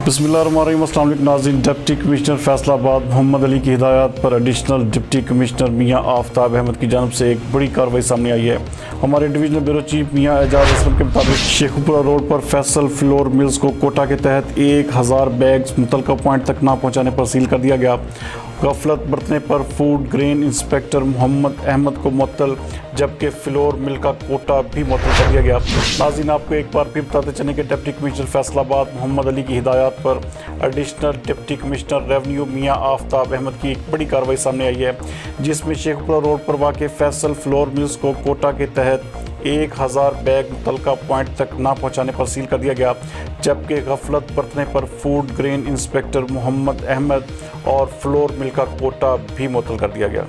बिस्मिल्लाहिर्रहमानिर्रहीम। अस्सलाम वालेकुम नाज़रीन। डिप्टी कमिश्नर फैसलाबाद मोहम्मद अली की हिदायत पर एडिशनल डिप्टी कमिश्नर मियां आफ्ताब अहमद की जानब से एक बड़ी कार्रवाई सामने आई है। हमारे डिवीजनल ब्यूरो चीफ मियां एजाज असलम के मुताबिक शेखुपुरा रोड पर फैसल फ्लोर मिल्स को कोटा के तहत 1000 बैग्स मुतलका पॉइंट तक ना पहुँचाने पर सील कर दिया गया। गफलत बरतने पर food grain inspector Mohammad Ahmad को मुअत्तल, जबकि फ्लोर मिल का कोटा भी मुअत्तल कर दिया गया। नाज़रीन, आपको एक बार फिर बताते चलें कि डिप्टी कमिश्नर फैसलाबाद मोहम्मद अली की हिदायत पर एडिशनल डिप्टी कमिश्नर रेवेन्यू मियां आफ्ताब अहमद की एक बड़ी कार्रवाई सामने आई है, जिसमें शेखपुरा रोड पर वाक़ फैसल फ्लोर मिल्स को कोटा के तहत 1000 बैग मुतलका पॉइंट तक ना पहुँचाने पर सील कर दिया गया, जबकि गफलत बरतने पर food grain inspector Mohammad Ahmad और फ्लोर मिल का कोटा भी मुअत्तल कर दिया गया।